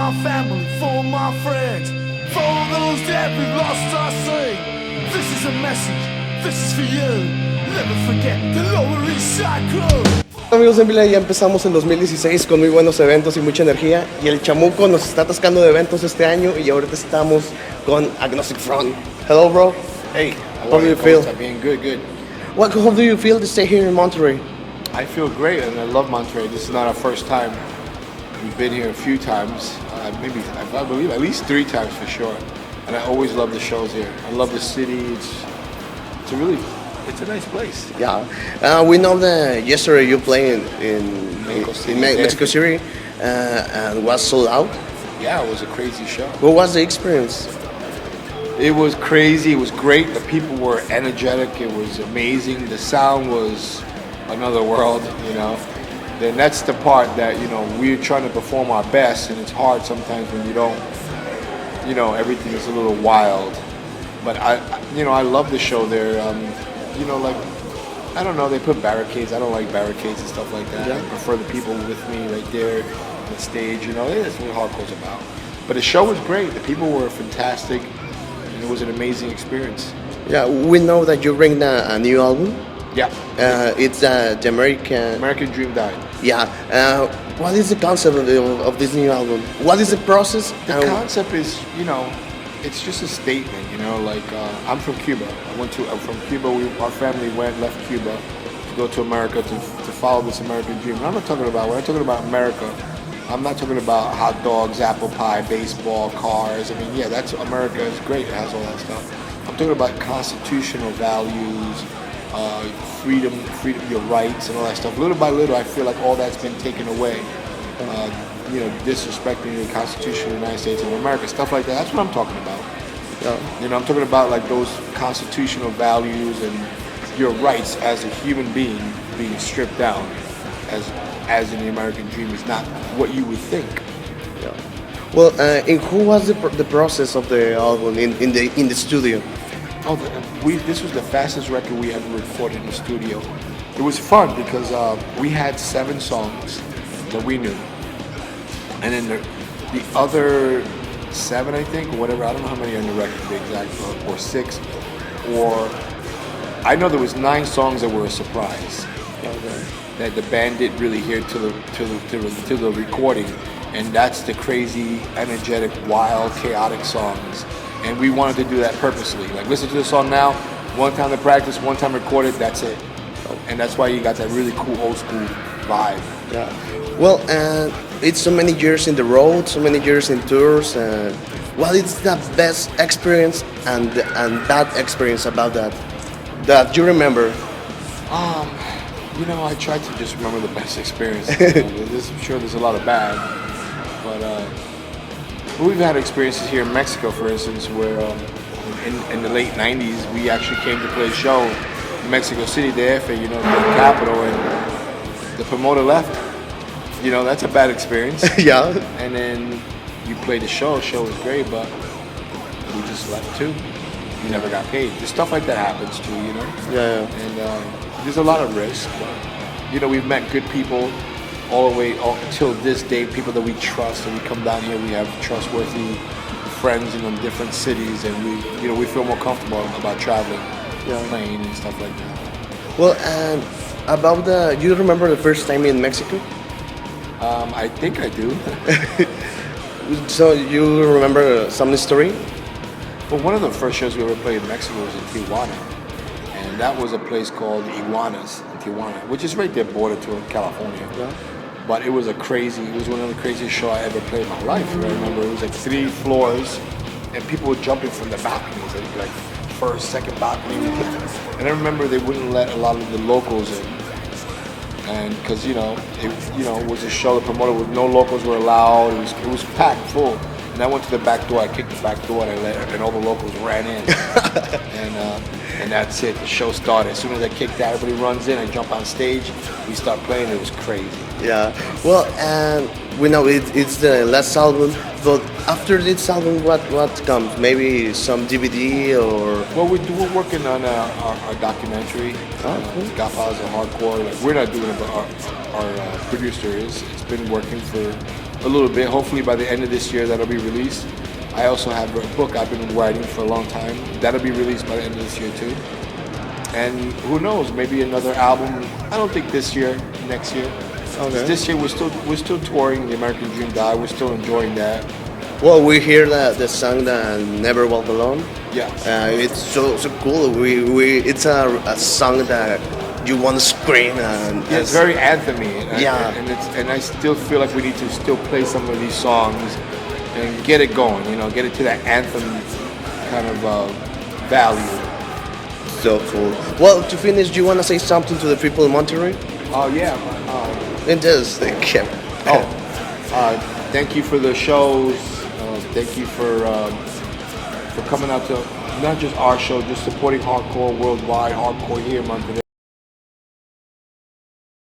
my family, for my friends, for all those that we've lost our say. This is a message, this is for you. Never forget the Lower East Side Crew. Amigos de Vila, ya empezamos el 2016 con muy buenos eventos y mucha energía, y el chamuco nos está atascando de eventos este año, y ahorita estamos con Agnostic Front. Hello, bro. Hey, How do you feel? Being good. How do you feel to stay here in Monterrey? I feel great, and I love Monterrey. This is not our first time. We've been here a few times, I believe at least 3 times for sure. And I always love the shows here. I love the city. It's a nice place. Yeah. We know that yesterday you played in Mexico City and was sold out. Yeah, it was a crazy show. What was the experience? It was crazy. It was great. The people were energetic. It was amazing. The sound was another world, you know. Then that's the part that, you know, we're trying to perform our best, and it's hard sometimes when you don't, you know, everything is a little wild. But I love the show there. You know, like, I don't know, they put barricades. I don't like barricades and stuff like that. Yeah. I prefer the people with me right there on the stage, you know. That's what hardcore's about. But the show was great. The people were fantastic, and it was an amazing experience. Yeah, we know that you bring a new album. Yeah. It's the American Dream Died. Yeah. What is the concept of this new album? What is the process? The concept is, you know, it's just a statement, you know, like, I'm from Cuba. I'm from Cuba. Our family left Cuba to go to America to follow this American dream. And when I'm talking about America, I'm not talking about hot dogs, apple pie, baseball, cars. I mean, yeah, that's America is great. It has all that stuff. I'm talking about constitutional values, freedom, your rights, and all that stuff. Little by little, I feel like all that's been taken away. You know, disrespecting the Constitution of the United States of America, stuff like that. That's what I'm talking about. You know, I'm talking about like those constitutional values and your rights as a human being being stripped down, as in the American dream is not what you would think. Yeah. Well, and who was the process of the album in the studio? Oh, this was the fastest record we ever recorded in the studio. It was fun because we had 7 songs that we knew, and then the other 7, I think, or whatever, I don't know how many are on the record to be exact, or 6, or I know there was 9 songs that were a surprise. Okay. That the band didn't really hear to the recording, and that's the crazy, energetic, wild, chaotic songs. And we wanted to do that purposely. Like, listen to the song now, one time to practice, one time recorded, that's it. And that's why you got that really cool old school vibe. Yeah. Well, it's so many years in the road, so many years in tours. What is the best experience and bad experience about that you remember? You know, I tried to just remember the best experience. I'm sure there's a lot of bad, but we've had experiences here in Mexico, for instance, where in the late 90s, we actually came to play a show in Mexico City, DF, you know, the capital, and the promoter left. You know, that's a bad experience. Yeah. And then you played the show was great, but we just left too. You never got paid. Just stuff like that happens too, you know? Yeah. And there's a lot of risk, but, you know, we've met good people all the way until this day, people that we trust, and we come down here, we have trustworthy friends in different cities, and we feel more comfortable about traveling, playing and stuff like that. Well, about you remember the first time in Mexico? I think I do. So you remember some story? Well, one of the first shows we ever played in Mexico was in Tijuana, and that was a place called Iguanas in Tijuana, which is right there border to California. Yeah. But it was one of the craziest shows I ever played in my life. I remember it was like 3 floors, and people were jumping from the balconies, like first, second balcony. And I remember they wouldn't let a lot of the locals in, and because it was a show, the promoter was no locals were allowed. It was packed full. And I went to the back door. I kicked the back door, and all the locals ran in. And that's it. The show started. As soon as I kicked out, everybody runs in. I jump on stage. We start playing. It was crazy. Yeah. Well, we know it's the last album, but after this album, what comes? Maybe some DVD or? Well, we're working on our documentary. Oh, cool. Godfathers of Hardcore. Like, we're not doing it, but our producer is. It's been working for a little bit. Hopefully by the end of this year that'll be released. I also have a book I've been writing for a long time. That'll be released by the end of this year too. And who knows, maybe another album. I don't think this year, next year. Okay. This year we're still touring The American Dream Die. We're still enjoying that. Well, we hear the song that Never Walk Alone. Yeah. It's so cool. It's a song that you want to scream and Yeah, it's very anthemy. Yeah. And I still feel like we need to still play some of these songs and get it going. Get it to that anthem kind of value. so cool. Well, to finish, do you want to say something to the people in Monterrey? Oh yeah. It does. Thank you. Thank you for the shows. Thank you for coming out to not just our show, just supporting hardcore worldwide, hardcore here in Monterrey.